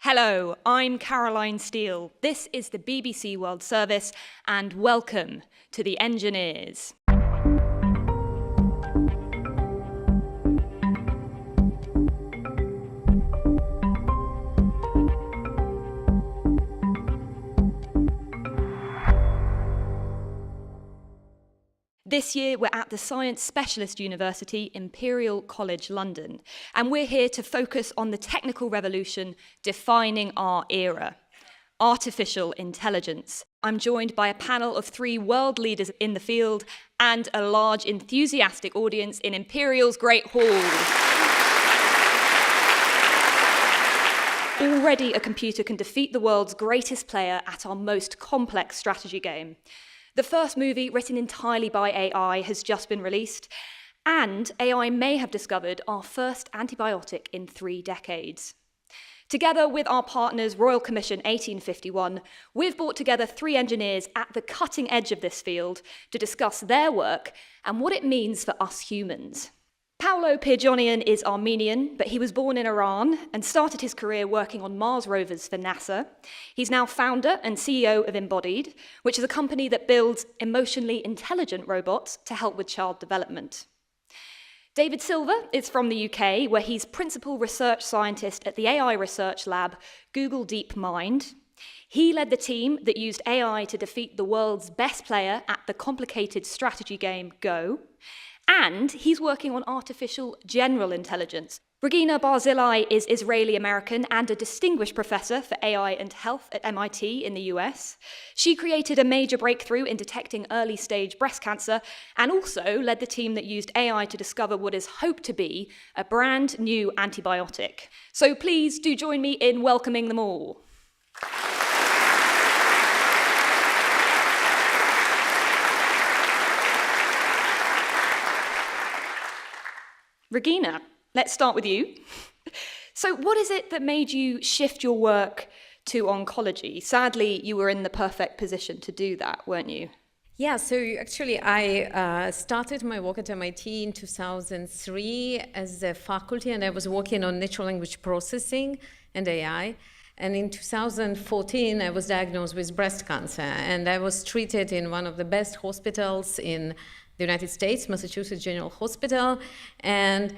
Hello, I'm Caroline Steele. This is the BBC World Service, and welcome to the Engineers. This year, we're at the Science Specialist University, Imperial College London, and we're here to focus on the technical revolution defining our era, artificial intelligence. I'm joined by a panel of 3 world leaders in the field and a large enthusiastic audience in Imperial's Great Hall. Already a computer can defeat the world's greatest player at our most complex strategy game. The first movie, written entirely by AI, has just been released, and AI may have discovered our first antibiotic in 3 decades. Together with our partners, Royal Commission 1851, we've brought together 3 engineers at the cutting edge of this field to discuss their work and what it means for us humans. Paolo Pirgionian is Armenian, but he was born in Iran and started his career working on Mars rovers for NASA. He's now founder and CEO of Embodied, which is a company that builds emotionally intelligent robots to help with child development. David Silver is from the UK, where he's principal research scientist at the AI research lab Google DeepMind. He led the team that used AI to defeat the world's best player at the complicated strategy game Go. And he's working on artificial general intelligence. Regina Barzilai is Israeli-American and a distinguished professor for AI and health at MIT in the US. She created a major breakthrough in detecting early-stage breast cancer and also led the team that used AI to discover what is hoped to be a brand new antibiotic. So please do join me in welcoming them all. Regina, let's start with you. So what is it that made you shift your work to oncology? Sadly, you were in the perfect position to do that, weren't you? Yeah, so actually I started my work at MIT in 2003 as a faculty, and I was working on natural language processing and AI. And in 2014, I was diagnosed with breast cancer, and I was treated in one of the best hospitals in the United States, Massachusetts General Hospital. And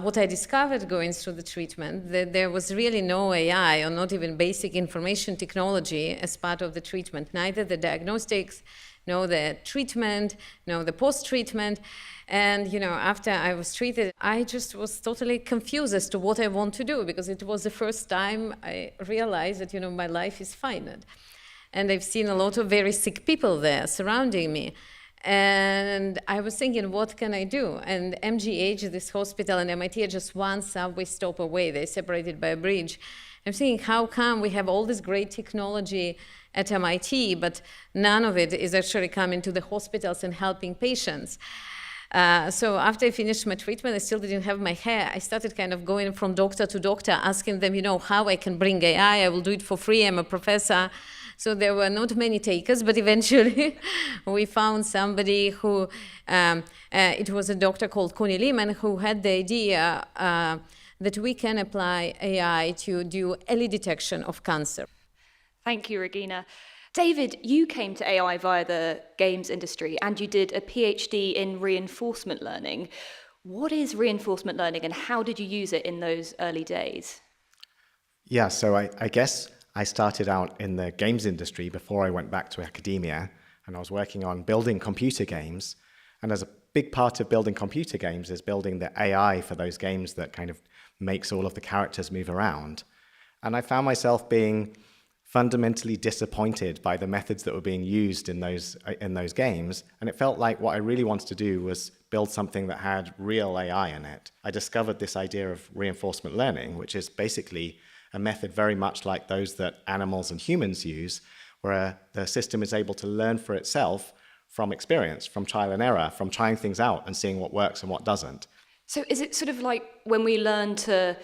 what I discovered going through the treatment, that there was really no AI or not even basic information technology as part of the treatment, neither the diagnostics, nor the treatment, nor the post-treatment. And after I was treated, I just was totally confused as to what I want to do, because it was the first time I realized that my life is finite. And I've seen a lot of very sick people there surrounding me. And I was thinking, what can I do? And MGH, this hospital, and MIT are just one subway stop away. They're separated by a bridge. I'm thinking, how come we have all this great technology at MIT, but none of it is actually coming to the hospitals and helping patients? So after I finished my treatment, I still didn't have my hair. I started kind of going from doctor to doctor, asking them, how I can bring AI. I will do it for free. I'm a professor. So there were not many takers, but eventually we found somebody who, it was a doctor called Connie Lehman, who had the idea that we can apply AI to do early detection of cancer. Thank you, Regina. David, you came to AI via the games industry, and you did a PhD in reinforcement learning. What is reinforcement learning, and how did you use it in those early days? Yeah, so I guess I started out in the games industry before I went back to academia, and I was working on building computer games. And as a big part of building computer games is building the AI for those games that kind of makes all of the characters move around. And I found myself being fundamentally disappointed by the methods that were being used in those games. And it felt like what I really wanted to do was build something that had real AI in it. I discovered this idea of reinforcement learning, which is basically a method very much like those that animals and humans use, where the system is able to learn for itself from experience, from trial and error, from trying things out and seeing what works and what doesn't. So is it sort of like when we learn to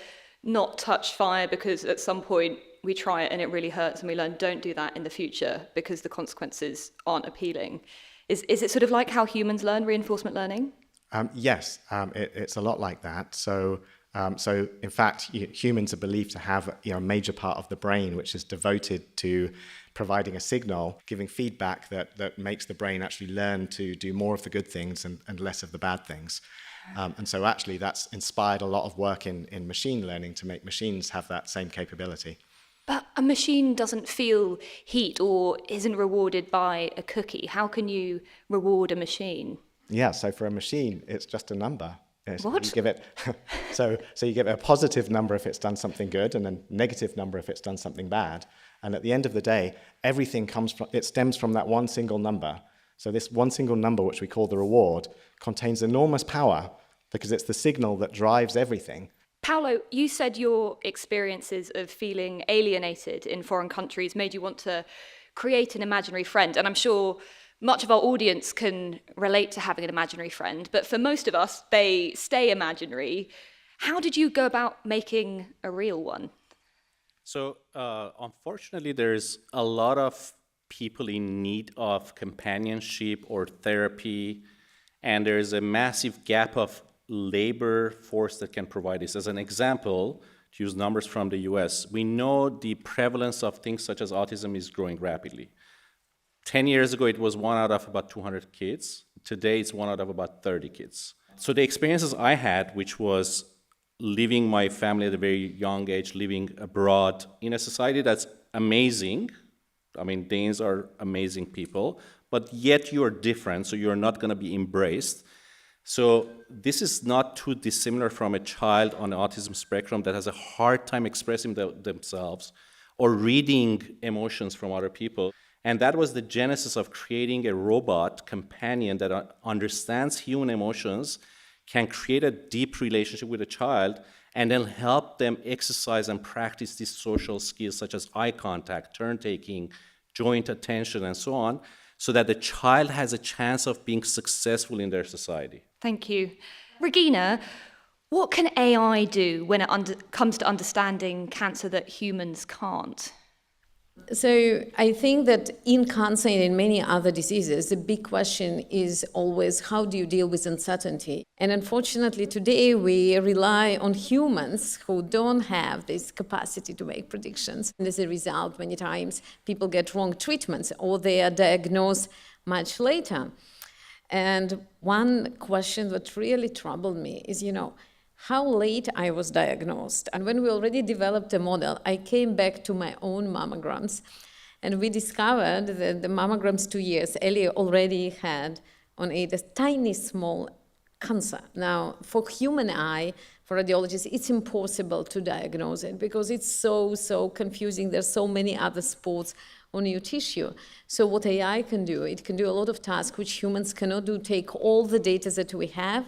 not touch fire because at some point we try it and it really hurts, and we learn don't do that in the future because the consequences aren't appealing? Is it sort of like how humans learn, reinforcement learning? Yes, it's a lot like that. So So, in fact, humans are believed to have a major part of the brain which is devoted to providing a signal, giving feedback that makes the brain actually learn to do more of the good things and less of the bad things. And so actually that's inspired a lot of work in machine learning to make machines have that same capability. But a machine doesn't feel heat or isn't rewarded by a cookie. How can you reward a machine? Yeah, so for a machine, it's just a number. What? You give it, so you give it a positive number if it's done something good, and a negative number if it's done something bad. And at the end of the day, everything stems from that one single number. So this one single number, which we call the reward, contains enormous power because it's the signal that drives everything. Paolo, you said your experiences of feeling alienated in foreign countries made you want to create an imaginary friend. And I'm sure much of our audience can relate to having an imaginary friend, but for most of us, they stay imaginary. How did you go about making a real one? So unfortunately, there's a lot of people in need of companionship or therapy, and there's a massive gap of labor force that can provide this. As an example, to use numbers from the US, we know the prevalence of things such as autism is growing rapidly. 10 years ago, it was 1 out of about 200 kids. Today, it's 1 out of about 30 kids. So the experiences I had, which was leaving my family at a very young age, living abroad in a society that's amazing. I mean, Danes are amazing people, but yet you're different, so you're not going to be embraced. So this is not too dissimilar from a child on the autism spectrum that has a hard time expressing themselves or reading emotions from other people. And that was the genesis of creating a robot companion that understands human emotions, can create a deep relationship with a child, and then help them exercise and practice these social skills such as eye contact, turn-taking, joint attention, and so on, so that the child has a chance of being successful in their society. Thank you. Regina, what can AI do when it comes to understanding cancer that humans can't? So I think that in cancer and in many other diseases, the big question is always how do you deal with uncertainty? And unfortunately, today we rely on humans who don't have this capacity to make predictions. And as a result, many times people get wrong treatments or they are diagnosed much later. And one question that really troubled me is, how late I was diagnosed. And when we already developed a model, I came back to my own mammograms, and we discovered that the mammograms 2 years earlier already had on it a tiny small cancer. Now, for human eye, for radiologists, it's impossible to diagnose it because it's so confusing. There's so many other spots on your tissue. So what AI can do, it can do a lot of tasks which humans cannot do, take all the data that we have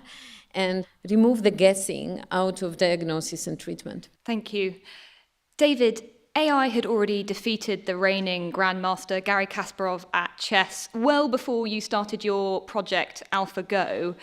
and remove the guessing out of diagnosis and treatment. Thank you. David, AI had already defeated the reigning grandmaster Garry Kasparov at chess well before you started your project AlphaGo.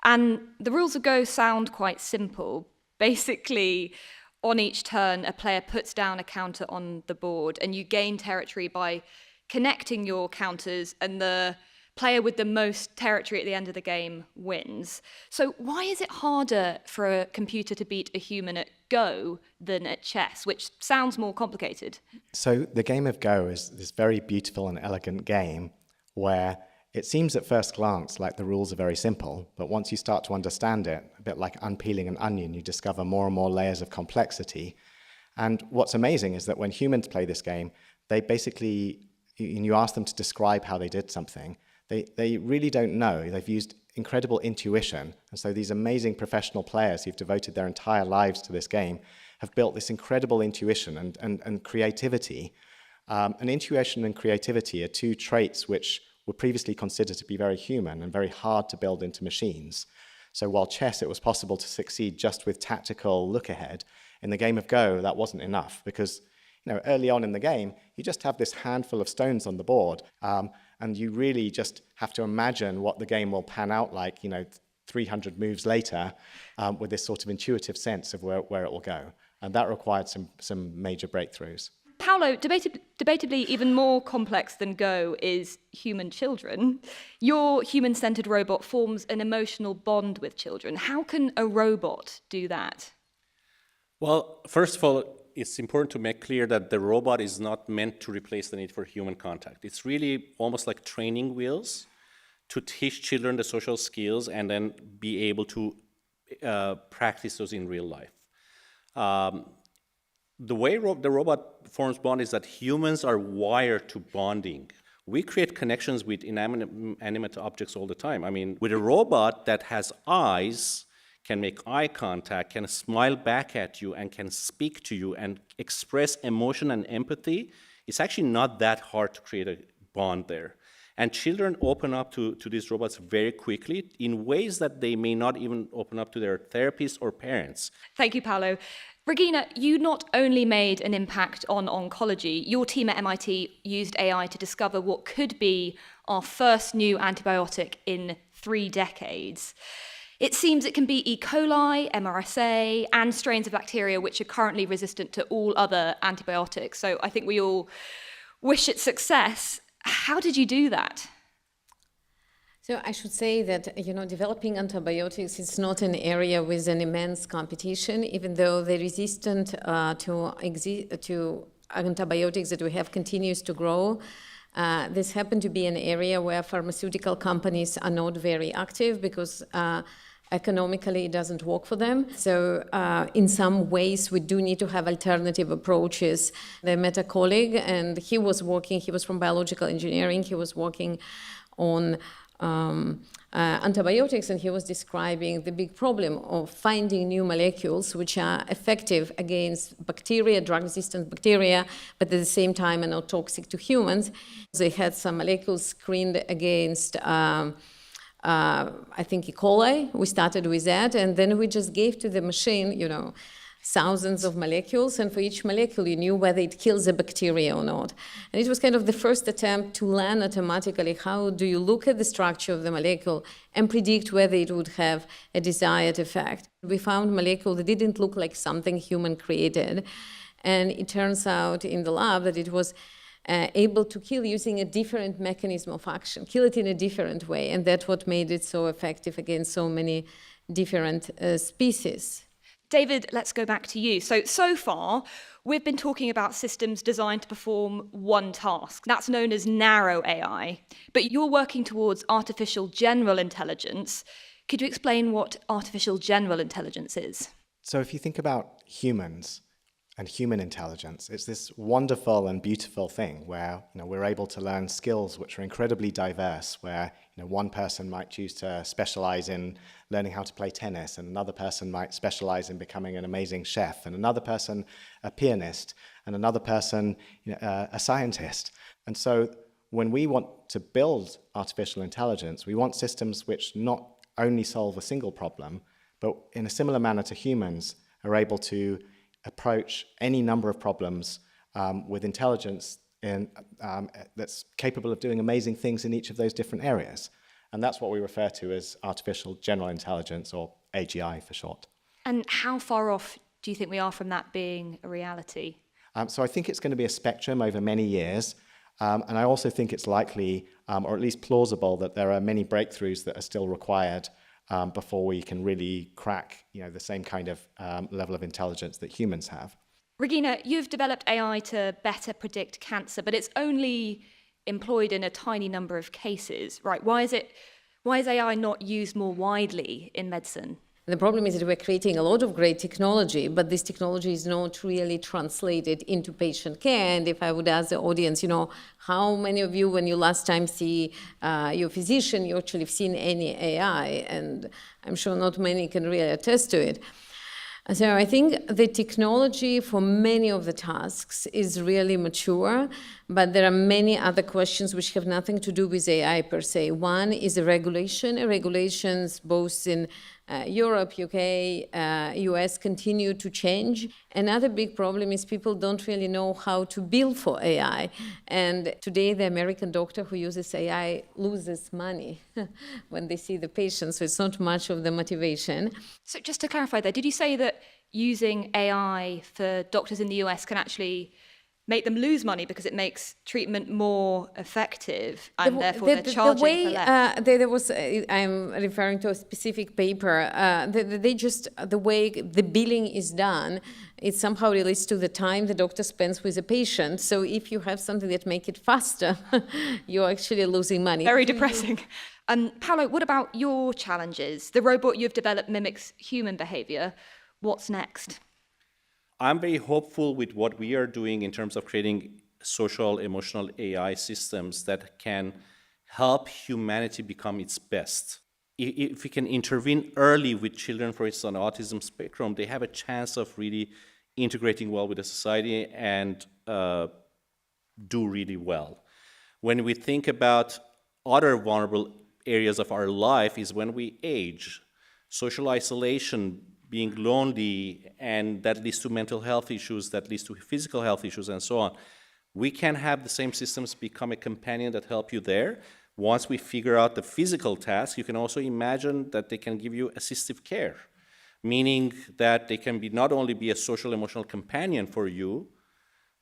And the rules of Go sound quite simple. Basically, on each turn, a player puts down a counter on the board, and you gain territory by connecting your counters, and the player with the most territory at the end of the game wins. So why is it harder for a computer to beat a human at Go than at chess, which sounds more complicated? So the game of Go is this very beautiful and elegant game where it seems at first glance like the rules are very simple, but once you start to understand it, a bit like unpeeling an onion, you discover more and more layers of complexity. And what's amazing is that when humans play this game, they basically, you ask them to describe how they did something, they really don't know. They've used incredible intuition. And so these amazing professional players who've devoted their entire lives to this game have built this incredible intuition and creativity. And intuition and creativity are two traits which were previously considered to be very human and very hard to build into machines. So while chess, it was possible to succeed just with tactical look ahead, in the game of Go, that wasn't enough because early on in the game, you just have this handful of stones on the board, and you really just have to imagine what the game will pan out like, 300 moves later, with this sort of intuitive sense of where it will go. And that required some major breakthroughs. Paolo, debatably even more complex than Go is human children. Your human-centered robot forms an emotional bond with children. How can a robot do that? Well, first of all, it's important to make clear that the robot is not meant to replace the need for human contact. It's really almost like training wheels to teach children the social skills and then be able to practice those in real life. The way the robot forms bond is that humans are wired to bonding. We create connections with inanimate objects all the time. I mean, with a robot that has eyes, can make eye contact, can smile back at you, and can speak to you and express emotion and empathy, it's actually not that hard to create a bond there. And children open up to these robots very quickly in ways that they may not even open up to their therapists or parents. Thank you, Paolo. Regina, you not only made an impact on oncology, your team at MIT used AI to discover what could be our first new antibiotic in 3 decades. It seems it can be E. coli, MRSA, and strains of bacteria which are currently resistant to all other antibiotics. So I think we all wish it success. How did you do that? So I should say that, developing antibiotics is not an area with an immense competition, even though the resistance to antibiotics that we have continues to grow. This happened to be an area where pharmaceutical companies are not very active because economically it doesn't work for them. So in some ways we do need to have alternative approaches. I met a colleague and he was from biological engineering, he was working on antibiotics, and he was describing the big problem of finding new molecules which are effective against bacteria, drug-resistant bacteria, but at the same time are not toxic to humans. They had some molecules screened against I think E. coli. We started with that, and then we just gave to the machine, thousands of molecules, and for each molecule you knew whether it kills a bacteria or not. And it was kind of the first attempt to learn automatically how do you look at the structure of the molecule and predict whether it would have a desired effect. We found molecule that didn't look like something human created, and it turns out in the lab that it was able to kill using a different mechanism of action, kill it in a different way, and that's what made it so effective against so many different species. David, let's go back to you. So far, we've been talking about systems designed to perform one task. That's known as narrow AI. But you're working towards artificial general intelligence. Could you explain what artificial general intelligence is? So if you think about humans and human intelligence, it's this wonderful and beautiful thing where we're able to learn skills which are incredibly diverse, where one person might choose to specialize in learning how to play tennis, and another person might specialize in becoming an amazing chef, and another person a pianist, and another person a scientist. And so when we want to build artificial intelligence, we want systems which not only solve a single problem, but in a similar manner to humans are able to approach any number of problems with intelligence that's capable of doing amazing things in each of those different areas. And that's what we refer to as artificial general intelligence, or AGI for short. And how far off do you think we are from that being a reality? So I think it's going to be a spectrum over many years. And I also think it's likely, or at least plausible, that there are many breakthroughs that are still required before we can really crack the same kind of level of intelligence that humans have. Regina, you've developed AI to better predict cancer, but it's only employed in a tiny number of cases, right? Why is AI not used more widely in medicine? The problem is that we're creating a lot of great technology, but this technology is not really translated into patient care. And if I would ask the audience, how many of you, when you last time see your physician, you actually have seen any AI? And I'm sure not many can really attest to it. So I think the technology for many of the tasks is really mature, but there are many other questions which have nothing to do with AI per se. One is the regulations both in Europe, UK, US continue to change. Another big problem is people don't really know how to bill for AI. And today the American doctor who uses AI loses money when they see the patient, so it's not much of the motivation. So just to clarify there, did you say that using AI for doctors in the US can actually make them lose money because it makes treatment more effective and therefore they're charging for less? I'm referring to a specific paper. The way the billing is done it somehow relates to the time the doctor spends with the patient. So if you have something that makes it faster, you're actually losing money. Very depressing. Paolo, what about your challenges? The robot you've developed mimics human behavior. What's next? I'm very hopeful with what we are doing in terms of creating social, emotional AI systems that can help humanity become its best. If we can intervene early with children, for instance, on autism spectrum, they have a chance of really integrating well with the society and do really well. When we think about other vulnerable areas of our life is when we age, social isolation, being lonely, and that leads to mental health issues, that leads to physical health issues, and so on. We can have the same systems become a companion that help you there. Once we figure out the physical task, you can also imagine that they can give you assistive care, meaning that they can be not only be a social emotional companion for you,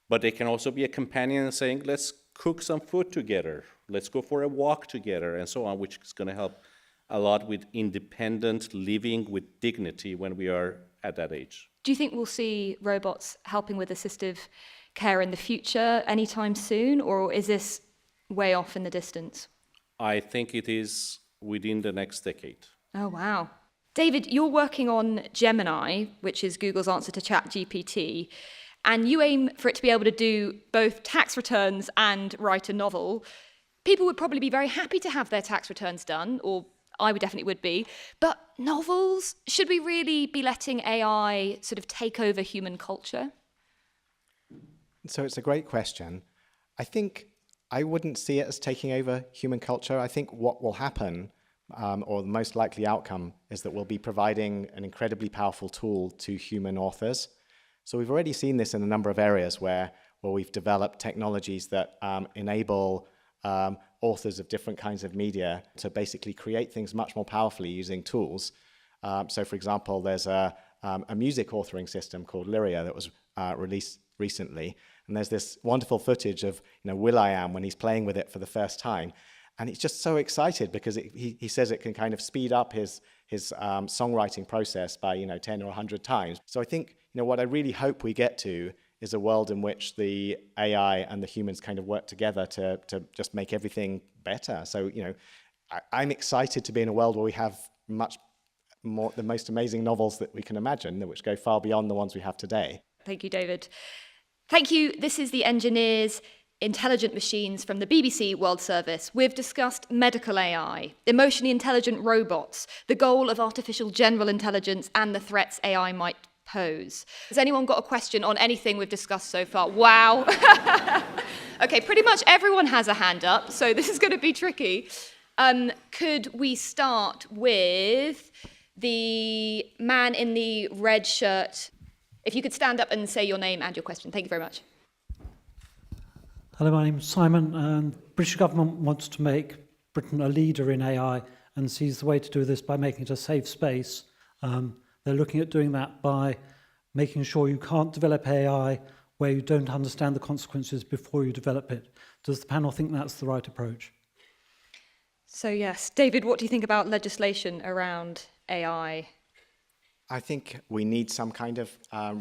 but they can also be a companion saying, let's cook some food together, let's go for a walk together, and so on, which is going to help a lot with independent living with dignity when we are at that age. Do you think we'll see robots helping with assistive care in the future anytime soon, or is this way off in the distance? I think it is within the next decade. Oh, wow. David, you're working on Gemini, which is Google's answer to ChatGPT, and you aim for it to be able to do both tax returns and write a novel. People would probably be very happy to have their tax returns done, or I definitely would be. But novels, should we really be letting AI sort of take over human culture? So it's a great question. I think I wouldn't see it as taking over human culture. I think what will happen, or the most likely outcome, is that we'll be providing an incredibly powerful tool to human authors. So we've already seen this in a number of areas where we've developed technologies that enable authors of different kinds of media to basically create things much more powerfully using tools. So for example, there's a music authoring system called Lyria that was released recently. And there's this wonderful footage of will.i.am when he's playing with it for the first time. And he's just so excited because he says it can kind of speed up his songwriting process by 10 or 100 times. So I think what I really hope we get to is a world in which the AI and the humans kind of work together to just make everything better. So I'm excited to be in a world where we have much more the most amazing novels that we can imagine, which go far beyond the ones we have today. Thank you, David. Thank you. This is The Engineers, Intelligent Machines from the BBC World Service. We've discussed medical AI, emotionally intelligent robots, the goal of artificial general intelligence, and the threats AI might pose. Has anyone got a question on anything we've discussed so far? Wow. Okay, pretty much everyone has a hand up, so this is going to be tricky. Could we start with the man in the red shirt? If you could stand up and say your name and your question. Thank you very much. Hello, my name is Simon, and the British government wants to make Britain a leader in AI and sees the way to do this by making it a safe space. They're looking at doing that by making sure you can't develop AI where you don't understand the consequences before you develop it. Does the panel think that's the right approach? So yes, David, what do you think about legislation around AI? I think we need some kind of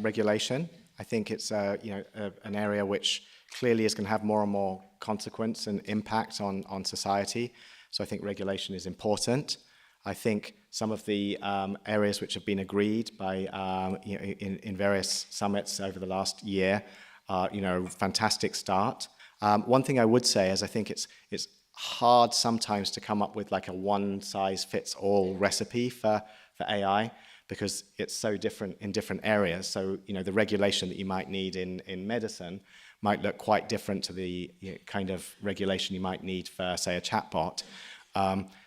regulation. I think it's an area which clearly is going to have more and more consequence and impact on society. So I think regulation is important. I think some of the areas which have been agreed by in various summits over the last year are a fantastic start. One thing I would say is I think it's hard sometimes to come up with like a one-size-fits-all recipe for AI, because it's so different in different areas. So, the regulation that you might need in medicine might look quite different to the kind of regulation you might need for, say, a chatbot.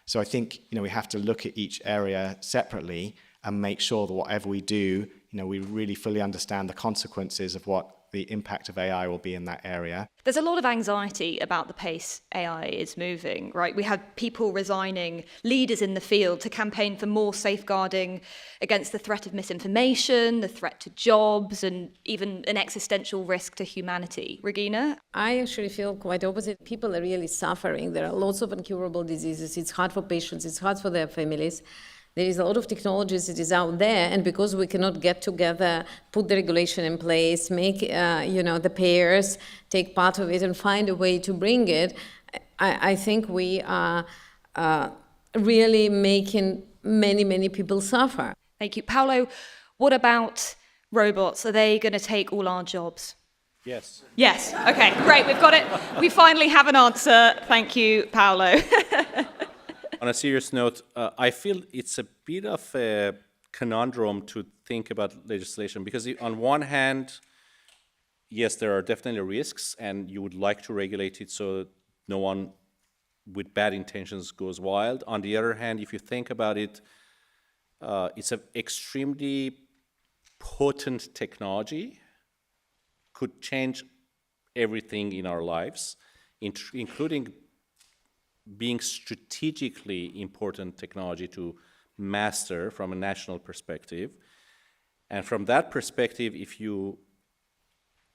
So I think, we have to look at each area separately and make sure that whatever we do, we really fully understand the consequences of what the impact of AI will be in that area. There's a lot of anxiety about the pace AI is moving, right? We have people resigning, leaders in the field, to campaign for more safeguarding against the threat of misinformation, the threat to jobs, and even an existential risk to humanity. Regina? I actually feel quite opposite. People are really suffering. There are lots of incurable diseases. It's hard for patients. It's hard for their families. There is a lot of technologies that is out there, and because we cannot get together, put the regulation in place, make the payers take part of it and find a way to bring it, I think we are really making many, many people suffer. Thank you. Paolo, what about robots? Are they going to take all our jobs? Yes. Yes. Okay, great. We've got it. We finally have an answer. Thank you, Paolo. On a serious note, I feel it's a bit of a conundrum to think about legislation because on one hand, yes, there are definitely risks and you would like to regulate it so no one with bad intentions goes wild. On the other hand, if you think about it, it's an extremely potent technology, could change everything in our lives, including being strategically important technology to master from a national perspective. And from that perspective, if you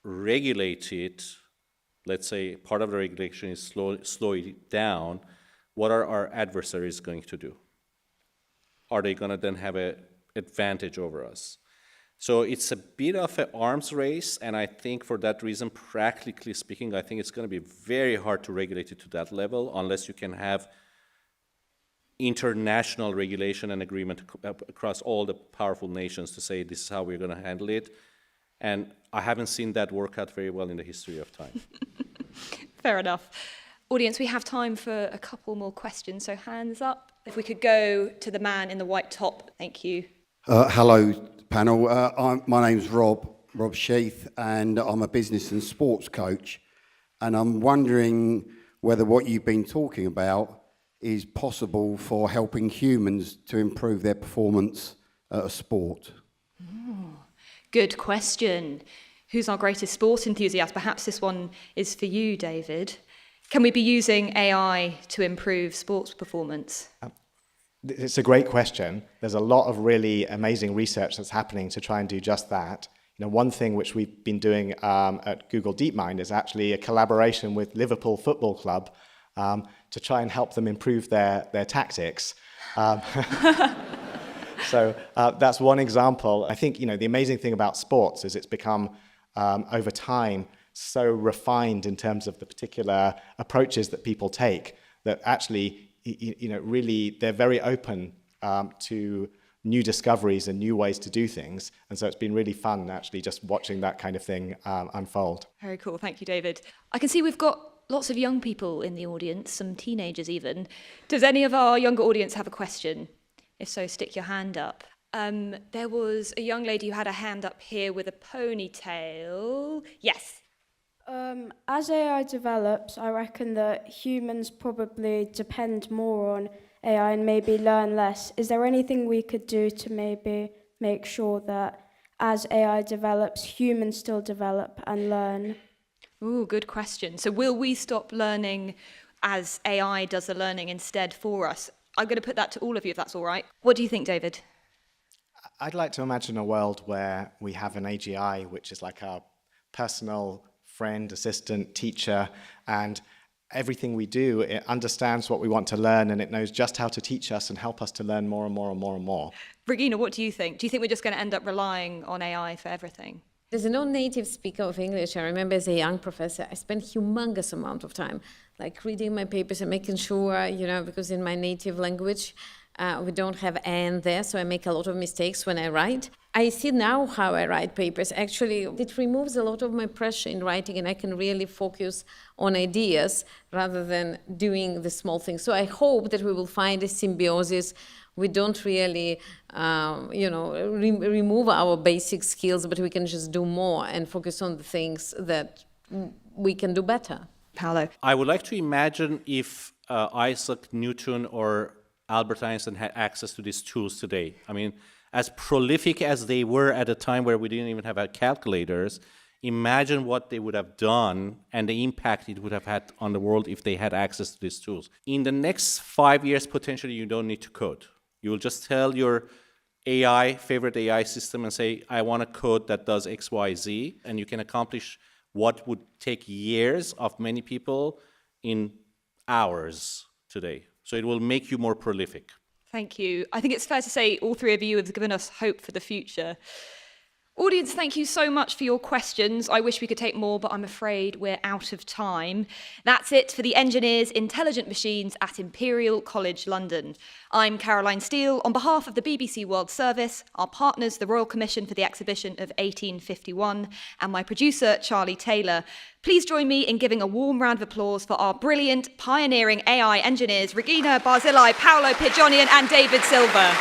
regulate it, let's say part of the regulation is slow it down, what are our adversaries going to do? Are they going to then have an advantage over us? So it's a bit of an arms race, and I think for that reason, practically speaking, I think it's going to be very hard to regulate it to that level unless you can have international regulation and agreement across all the powerful nations to say this is how we're going to handle it. And I haven't seen that work out very well in the history of time. Fair enough. Audience, we have time for a couple more questions, so hands up. If we could go to the man in the white top. Thank you. Hello, panel. My name's Rob Sheath, and I'm a business and sports coach. And I'm wondering whether what you've been talking about is possible for helping humans to improve their performance at a sport. Good question. Who's our greatest sport enthusiast? Perhaps this one is for you, David. Can we be using AI to improve sports performance? It's a great question. There's a lot of really amazing research that's happening to try and do just that. One thing which we've been doing at Google DeepMind is actually a collaboration with Liverpool Football Club to try and help them improve their tactics. So that's one example. I think the amazing thing about sports is it's become over time so refined in terms of the particular approaches that people take that actually really they're very open to new discoveries and new ways to do things. And so it's been really fun actually just watching that kind of thing unfold. Very cool. Thank you, David. I can see we've got lots of young people in the audience, some teenagers even. Does any of our younger audience have a question? If so, stick your hand up. There was a young lady who had a hand up here with a ponytail. Yes. As AI develops, I reckon that humans probably depend more on AI and maybe learn less. Is there anything we could do to maybe make sure that as AI develops, humans still develop and learn? Ooh, good question. So will we stop learning as AI does the learning instead for us? I'm going to put that to all of you, if that's all right. What do you think, David? I'd like to imagine a world where we have an AGI, which is like our personal friend, assistant, teacher, and everything we do, it understands what we want to learn, and it knows just how to teach us and help us to learn more and more and more and more. Regina, what do you think? Do you think we're just going to end up relying on AI for everything? As a non-native speaker of English, I remember as a young professor, I spent humongous amount of time reading my papers and making sure, because in my native language, we don't have "and" there, so I make a lot of mistakes when I write. I see now how I write papers. Actually, it removes a lot of my pressure in writing, and I can really focus on ideas rather than doing the small things. So I hope that we will find a symbiosis. We don't really, remove our basic skills, but we can just do more and focus on the things that we can do better. Paolo? I would like to imagine if Isaac Newton or Albert Einstein had access to these tools today. I mean, as prolific as they were at a time where we didn't even have calculators, imagine what they would have done and the impact it would have had on the world if they had access to these tools. In the next 5 years, potentially, you don't need to code. You will just tell your favorite AI system and say, I want a code that does X, Y, Z, and you can accomplish what would take years of many people in hours today. So it will make you more prolific. Thank you. I think it's fair to say all three of you have given us hope for the future. Audience, thank you so much for your questions. I wish we could take more, but I'm afraid we're out of time. That's it for the Engineers Intelligent Machines at Imperial College London. I'm Caroline Steele. On behalf of the BBC World Service, our partners, the Royal Commission for the Exhibition of 1851, and my producer, Charlie Taylor, please join me in giving a warm round of applause for our brilliant, pioneering AI engineers, Regina Barzilai, Paolo Pigionian, and David Silva.